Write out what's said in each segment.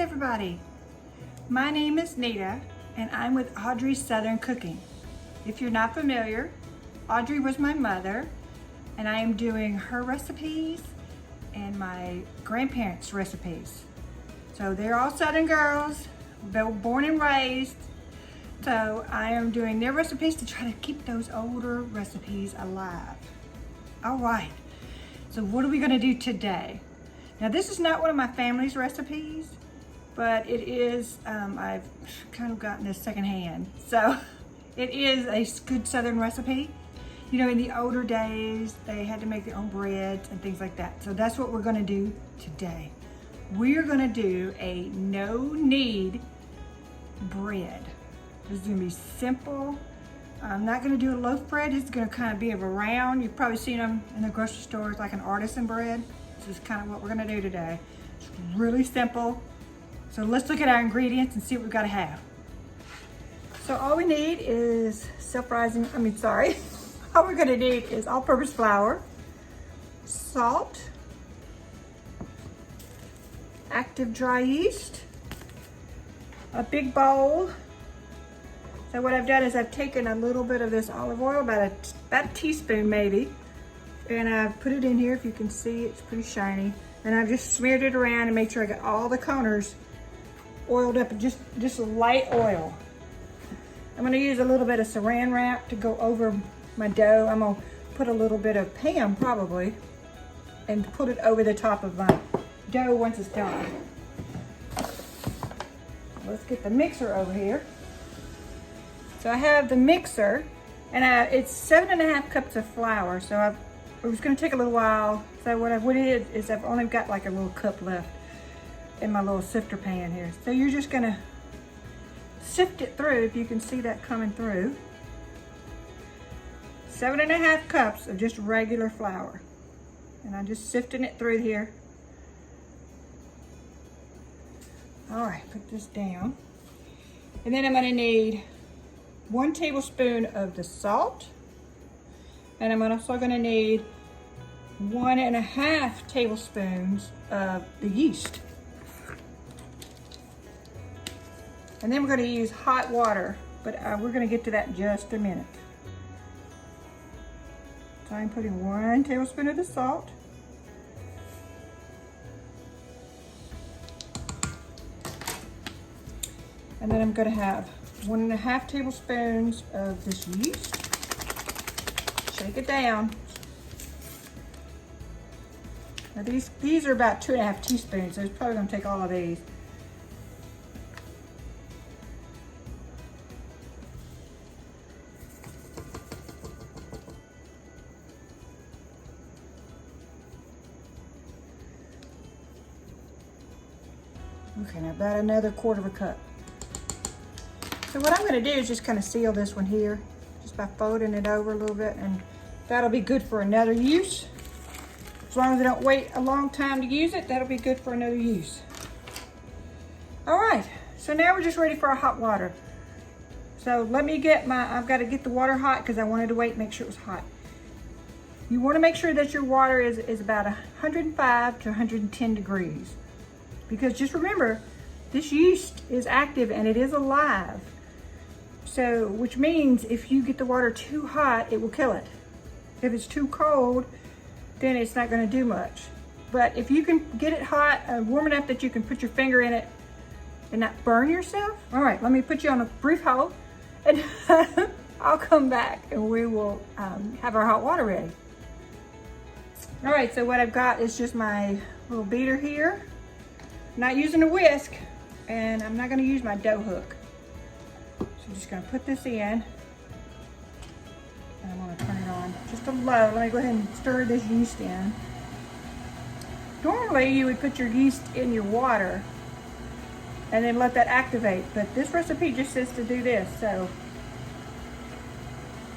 everybody. My name is Nita and I'm with Audrey's Southern Cooking. If you're not familiar, Audrey was my mother and I am doing her recipes and my grandparents' recipes. So they're all Southern girls, born and raised. So I am doing their recipes to try to keep those older recipes alive. All right, so what are we gonna do today? Now this is not one of my family's recipes, but it is, I've kind of gotten this secondhand. So it is a good Southern recipe. You know, in the older days, they had to make their own breads and things like that. So that's what we're gonna do today. We're gonna do a no-knead bread. This is gonna be simple. I'm not gonna do a loaf bread. It's gonna kind of be of a round. You've probably seen them in the grocery stores, like an artisan bread. This is kind of what we're gonna do today. It's really simple. So let's look at our ingredients and see what we've gotta have. So all we need is all we're gonna need is all-purpose flour, salt, active dry yeast, a big bowl. So what I've done is I've taken a little bit of this olive oil, about a teaspoon maybe, and I've put it in here. If you can see, it's pretty shiny. And I've just smeared it around and made sure I got all the corners oiled up, just a light oil. I'm gonna use a little bit of saran wrap to go over my dough. I'm gonna put a little bit of Pam probably and put it over the top of my dough once it's done. Let's get the mixer over here. So I have the mixer, and it's 7.5 cups of flour. So it was going to take a little while. So what I did is I've only got like a little cup left in my little sifter pan here. So you're just going to sift it through, if you can see that coming through. 7.5 cups of just regular flour, and I'm just sifting it through here. All right, put this down, and then I'm going to need 1 tablespoon of the salt, and I'm also going to need 1.5 tablespoons of the yeast. And then we're going to use hot water, but we're going to get to that in just a minute. So I'm putting 1 tablespoon of the salt. And then I'm going to have 1.5 tablespoons of this yeast. Shake it down. Now these are about 2.5 teaspoons, so it's probably going to take all of these. Okay, now about another 1/4 cup. So what I'm going to do is just kind of seal this one here, just by folding it over a little bit, and that'll be good for another use. As long as I don't wait a long time to use it, that'll be good for another use. All right, so now we're just ready for our hot water. So let me get I've got to get the water hot because I wanted to wait and make sure it was hot. You want to make sure that your water is about 105 to 110 degrees. Because just remember, this yeast is active and it is alive. So, which means if you get the water too hot, it will kill it. If it's too cold, then it's not going to do much. But if you can get it hot, warm enough that you can put your finger in it and not burn yourself. All right, let me put you on a brief hold, and I'll come back and we will have our hot water ready. All right, so what I've got is just my little beater here. Not using a whisk, and I'm not going to use my dough hook. So I'm just going to put this in, and I'm going to turn it on just a low. Let me go ahead and stir this yeast in. Normally you would put your yeast in your water and then let that activate, but this recipe just says to do this. So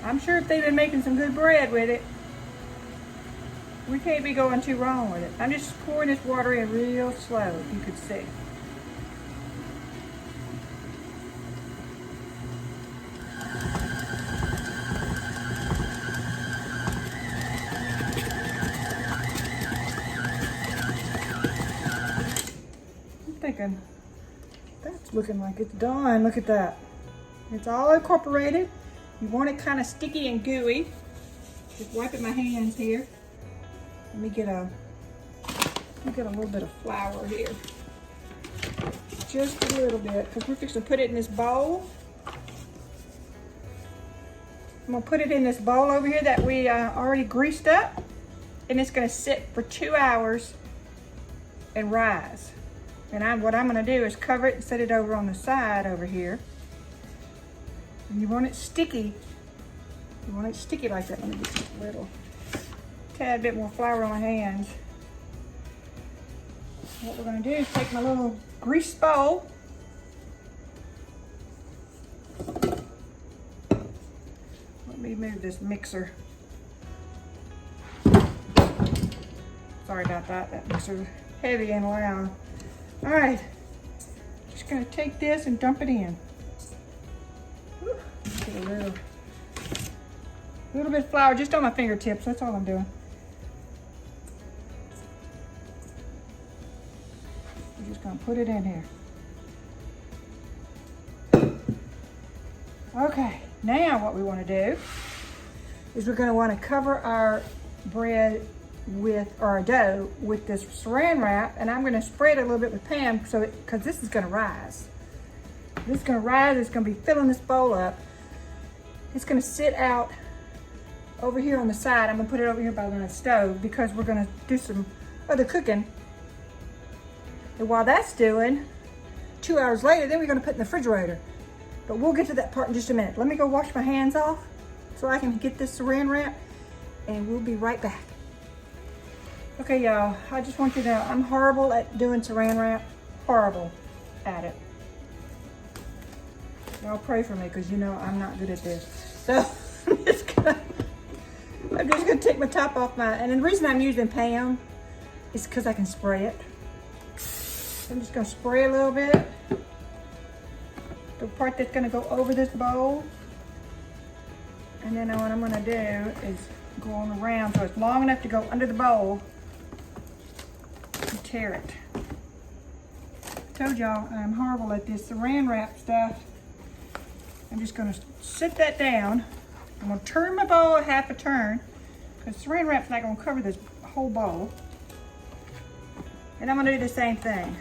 I'm sure if they've been making some good bread with it, we can't be going too wrong with it. I'm just pouring this water in real slow, if you could see. I'm thinking looking like it's done. Look at that. It's all incorporated. You want it kind of sticky and gooey. Just wiping my hands here. Let me get a little bit of flour here. Just a little bit, because we're fixing to put it in this bowl. I'm gonna put it in this bowl over here that we already greased up, and it's gonna sit for 2 hours and rise. And what I'm gonna do is cover it and set it over on the side over here. And you want it sticky. You want it sticky like that. Let me get just a little tad bit more flour on my hands. What we're gonna do is take my little grease bowl. Let me move this mixer. Sorry about that. That mixer's heavy and loud. All right, just gonna take this and dump it in. Get a little bit of flour just on my fingertips. That's all I'm doing. I'm just gonna put it in here. Okay, now what we want to do is we're going to want to cover our bread with, or our dough with this saran wrap, and I'm going to spread it a little bit with Pam because this is going to rise. This is going to rise. It's going to be filling this bowl up. It's going to sit out over here on the side. I'm going to put it over here by the stove because we're going to do some other cooking. And while that's doing, 2 hours later, then we're going to put it in the refrigerator. But we'll get to that part in just a minute. Let me go wash my hands off so I can get this saran wrap, and we'll be right back. Okay, y'all, I just want you to know I'm horrible at doing saran wrap. Horrible at it. Y'all pray for me because you know I'm not good at this. So I'm just gonna take my top off and the reason I'm using Pam is because I can spray it. So I'm just gonna spray a little bit. The part that's gonna go over this bowl. And then what I'm gonna do is go on around so it's long enough to go under the bowl and tear it. I told y'all I'm horrible at this saran wrap stuff. I'm just gonna sit that down. I'm gonna turn my bowl half a turn because saran wrap's not gonna cover this whole bowl. And I'm gonna do the same thing.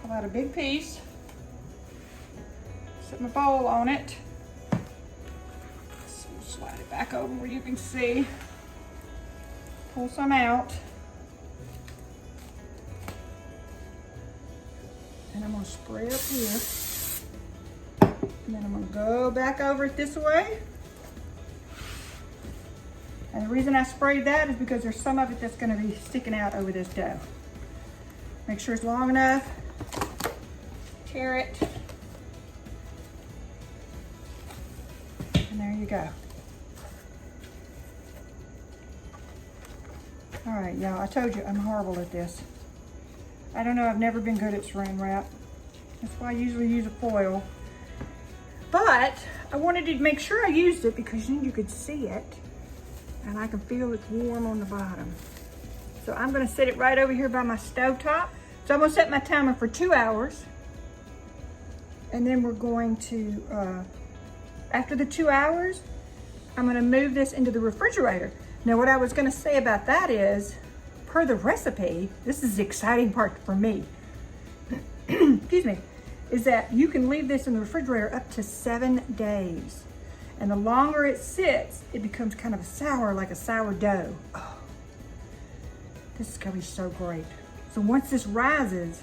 Pull out a big piece. Set my bowl on it. So slide it back over where you can see. Pull some out. And I'm gonna spray up here. And then I'm gonna go back over it this way. And the reason I sprayed that is because there's some of it that's gonna be sticking out over this dough. Make sure it's long enough. Tear it. And there you go. All right, y'all, I told you I'm horrible at this. I don't know, I've never been good at saran wrap. That's why I usually use a foil. But I wanted to make sure I used it because then you could see it. And I can feel it's warm on the bottom. So I'm gonna set it right over here by my stovetop. So I'm gonna set my timer for 2 hours. And then we're going to, after the 2 hours, I'm gonna move this into the refrigerator. Now what I was gonna say about that is, per the recipe, this is the exciting part for me, excuse me, is that you can leave this in the refrigerator up to 7 days. And the longer it sits, it becomes kind of sour, like a sourdough. Oh, this is gonna be so great. So once this rises,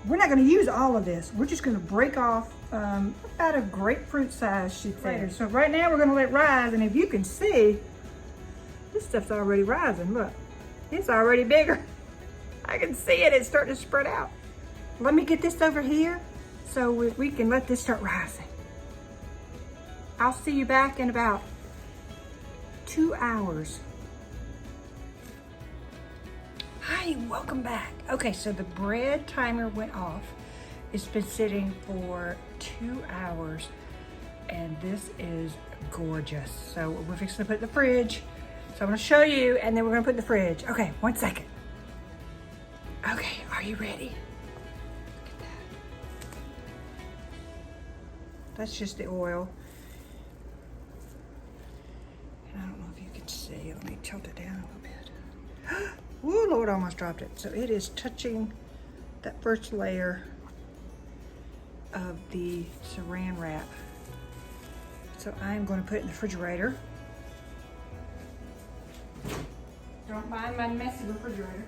we're not gonna use all of this. We're just gonna break off about a grapefruit size sheet later. So right now we're gonna let it rise, and if you can see, this stuff's already rising. Look, it's already bigger. I can see it, it's starting to spread out. Let me get this over here so we can let this start rising. I'll see you back in about 2 hours. Hi, welcome back. Okay, so the bread timer went off. It's been sitting for 2 hours, and this is gorgeous. So we're fixing to put it in the fridge. So I'm gonna show you, and then we're gonna put it in the fridge. Okay, 1 second. Okay, are you ready? That's just the oil. And I don't know if you can see. Let me tilt it down a little bit. Woo, Lord, I almost dropped it. So it is touching that first layer of the saran wrap. So I'm going to put it in the refrigerator. Don't mind my messy refrigerator.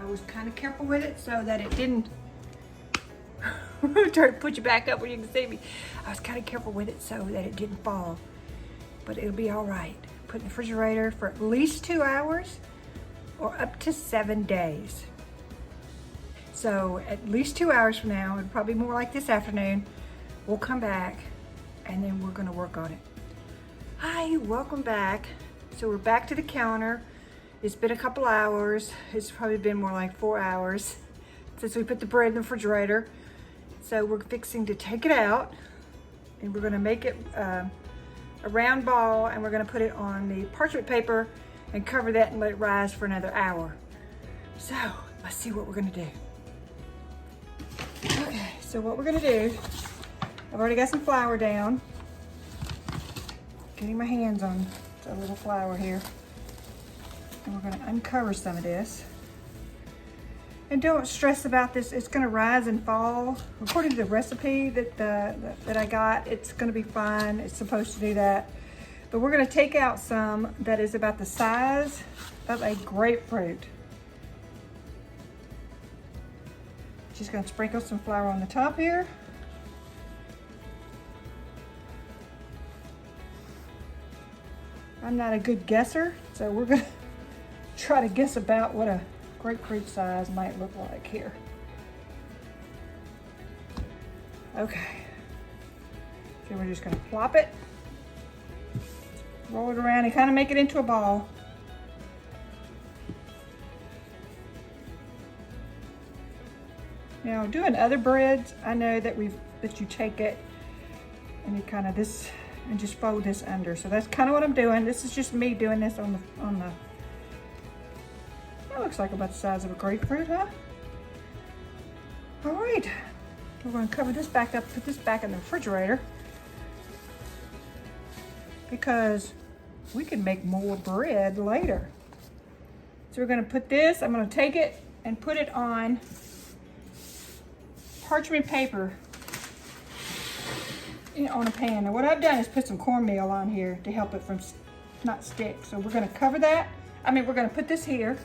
I was kind of careful with it so that it didn't try to put you back up where you can see me. I was kind of careful with it so that it didn't fall, but it'll be all right. Put it in the refrigerator for at least 2 hours or up to 7 days. So at least 2 hours from now, and probably more like this afternoon, we'll come back and then we're gonna work on it. Hi, welcome back. So we're back to the counter. It's been a couple hours. It's probably been more like 4 hours since we put the bread in the refrigerator. So we're fixing to take it out and we're gonna make it a round ball, and we're gonna put it on the parchment paper and cover that and let it rise for another hour. So let's see what we're gonna do. Okay, so what we're gonna do, I've already got some flour down. Getting my hands on a little flour here. And we're gonna uncover some of this. And don't stress about this, it's gonna rise and fall. According to the recipe that I got, it's gonna be fine, it's supposed to do that. But we're gonna take out some that is about the size of a grapefruit. Just gonna sprinkle some flour on the top here. I'm not a good guesser, so we're gonna try to guess about what a grapefruit size might look like here. Okay, so we're just gonna plop it, roll it around and kind of make it into a ball. Now doing other breads, I know that you take it and you kind of and just fold this under. So that's kind of what I'm doing. This is just me doing this on the that looks like about the size of a grapefruit, huh? All right, we're going to cover this back up, put this back in the refrigerator because we can make more bread later. So we're going to put this, I'm going to take it and put it on parchment paper on a pan. Now what I've done is put some cornmeal on here to help it from not stick. So we're going to cover that. We're going to put this here.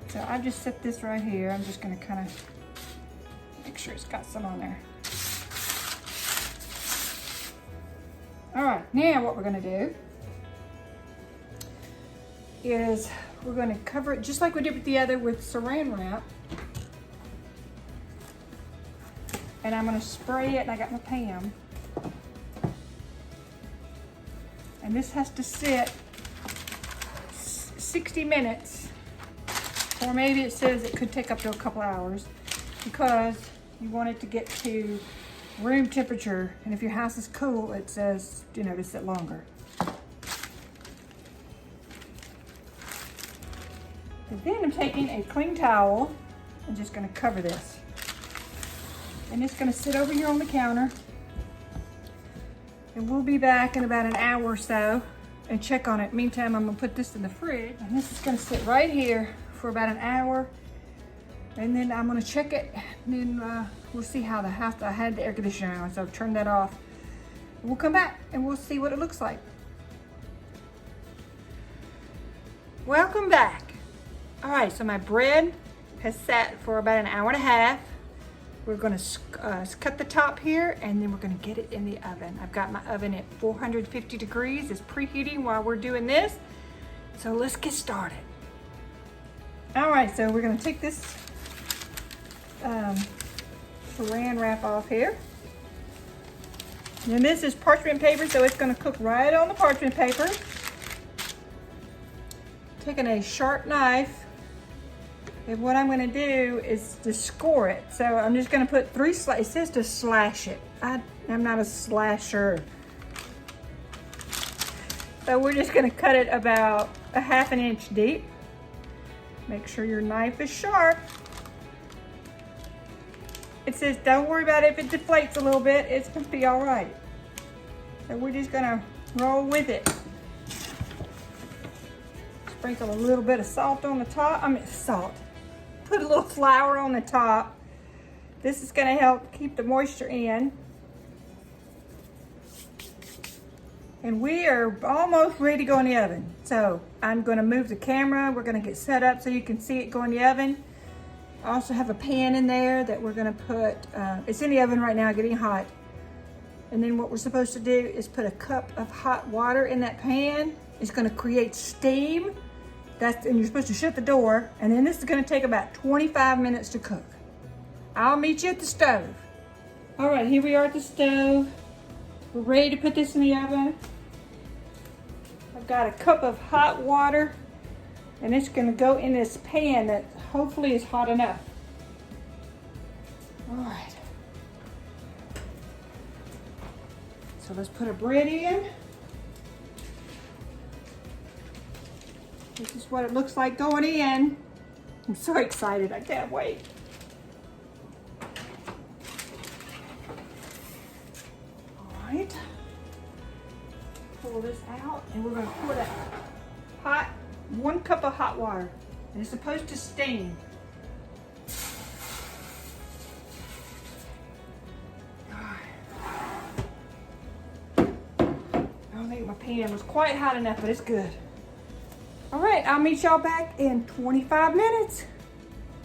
So I just set this right here. I'm just going to kind of make sure it's got some on there. All right, now what we're going to do is we're going to cover it just like we did with the other with saran wrap. And I'm going to spray it, and I got my pan. And this has to sit 60 minutes, or maybe it says it could take up to a couple hours, because you want it to get to room temperature. And if your house is cool, it says, to sit longer. And then I'm taking a clean towel and just going to cover this. And it's going to sit over here on the counter. And we'll be back in about an hour or so and check on it. Meantime, I'm going to put this in the fridge. And this is going to sit right here for about an hour. And then I'm going to check it. And then we'll see how the house, I had the air conditioner on, so I've turned that off. We'll come back and we'll see what it looks like. Welcome back. All right, so my bread has sat for about an hour and a half. We're going to cut the top here, and then we're going to get it in the oven. I've got my oven at 450 degrees. It's preheating while we're doing this. So let's get started. All right, so we're going to take this saran wrap off here. And this is parchment paper, so it's going to cook right on the parchment paper. Taking a sharp knife. And what I'm going to do is to score it. So I'm just going to put 3 slices. It says to slash it. I'm not a slasher. So we're just going to cut it about a 1/2 inch deep. Make sure your knife is sharp. It says, don't worry about it if it deflates a little bit, it's gonna be all right. So we're just gonna roll with it. Sprinkle a little bit of salt on the top. Salt. Put a little flour on the top. This is gonna help keep the moisture in. And we are almost ready to go in the oven. So I'm gonna move the camera. We're gonna get set up so you can see it go in the oven. I also have a pan in there that we're gonna put, it's in the oven right now, getting hot. And then what we're supposed to do is put a cup of hot water in that pan. It's gonna create steam. And you're supposed to shut the door. And then this is gonna take about 25 minutes to cook. I'll meet you at the stove. All right, here we are at the stove. We're ready to put this in the oven. I've got a cup of hot water and it's gonna go in this pan that hopefully is hot enough. All right. So let's put our bread in. This is what it looks like going in. I'm so excited, I can't wait. All right. Pull this out and we're gonna pour that hot, 1 cup of hot water. And it's supposed to steam. I don't think my pan was quite hot enough, but it's good. All right, I'll meet y'all back in 25 minutes.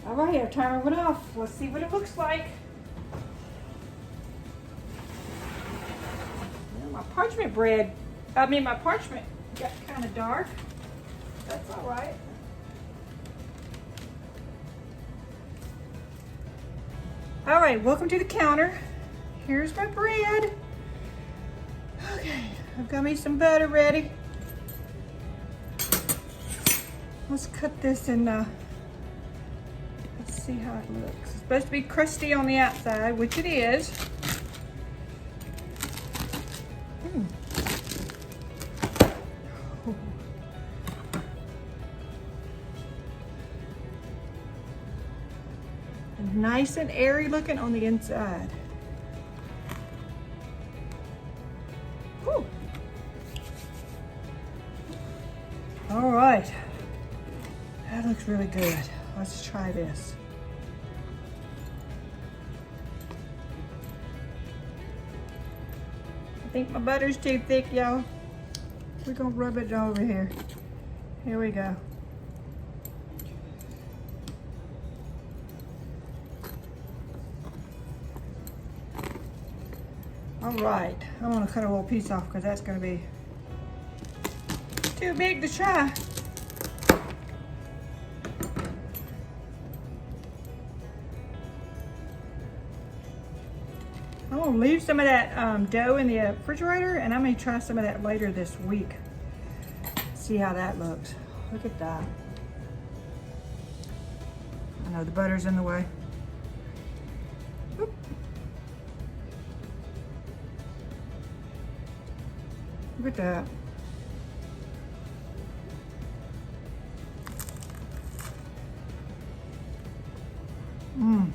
All right, our timer went off. Let's see what it looks like. Well, my parchment got kind of dark. That's all right. All right, welcome to the counter. Here's my bread. Okay, I've got me some butter ready. Let's cut this in, let's see how it looks. It's supposed to be crusty on the outside, which it is. Nice and airy looking on the inside. Whew. All right, that looks really good. Let's try this. I think my butter's too thick, y'all. We're gonna rub it over here. Here we go. All right, I'm gonna cut a little piece off because that's gonna be too big to try. I'm gonna leave some of that dough in the refrigerator and I'm gonna try some of that later this week. See how that looks. Look at that. I know the butter's in the way. Oop. Look at that. Mmm.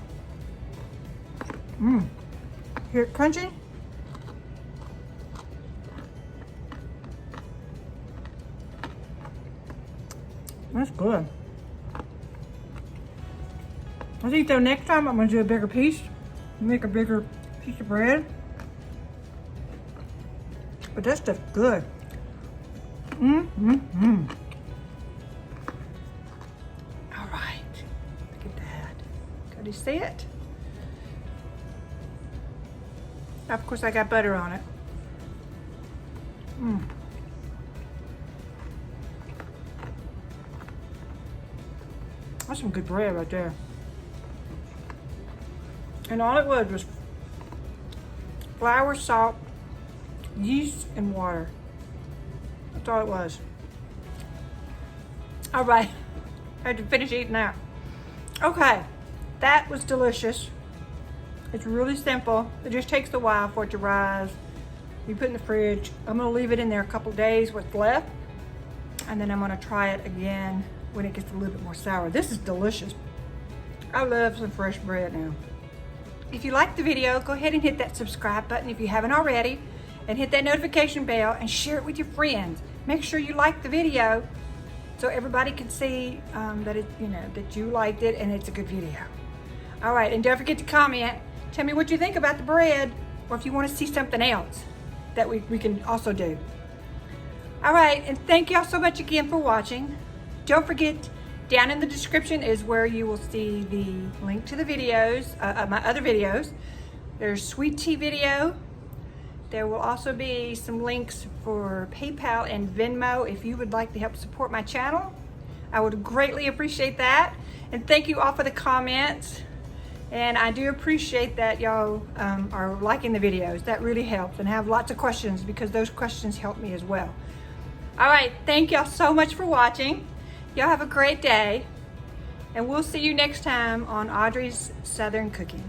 Mmm. Hear it crunching? That's good. I think though next time I'm gonna do a bigger piece. Make a bigger piece of bread. But that stuff's good. All right, look at that. Can you see it? Of course, I got butter on it. That's some good bread right there. And all it was flour, salt, yeast, and water. That's all it was. All right, I had to finish eating that. Okay, that was delicious. It's really simple. It just takes a while for it to rise. You put it in the fridge. I'm gonna leave it in there a couple days with left, and then I'm gonna try it again when it gets a little bit more sour. This is delicious. I love some fresh bread now. If you liked the video, go ahead and hit that subscribe button if you haven't already, and hit that notification bell and share it with your friends. Make sure you like the video so everybody can see that you liked it and it's a good video. All right, and don't forget to comment. Tell me what you think about the bread, or if you want to see something else that we can also do. All right, and thank y'all so much again for watching. Don't forget, down in the description is where you will see the link to the videos, my other videos. There's sweet tea video. There will also be some links for PayPal and Venmo if you would like to help support my channel. I would greatly appreciate that. And thank you all for the comments. And I do appreciate that y'all are liking the videos. That really helps. And I have lots of questions because those questions help me as well. All right, thank y'all so much for watching. Y'all have a great day. And we'll see you next time on Audrey's Southern Cooking.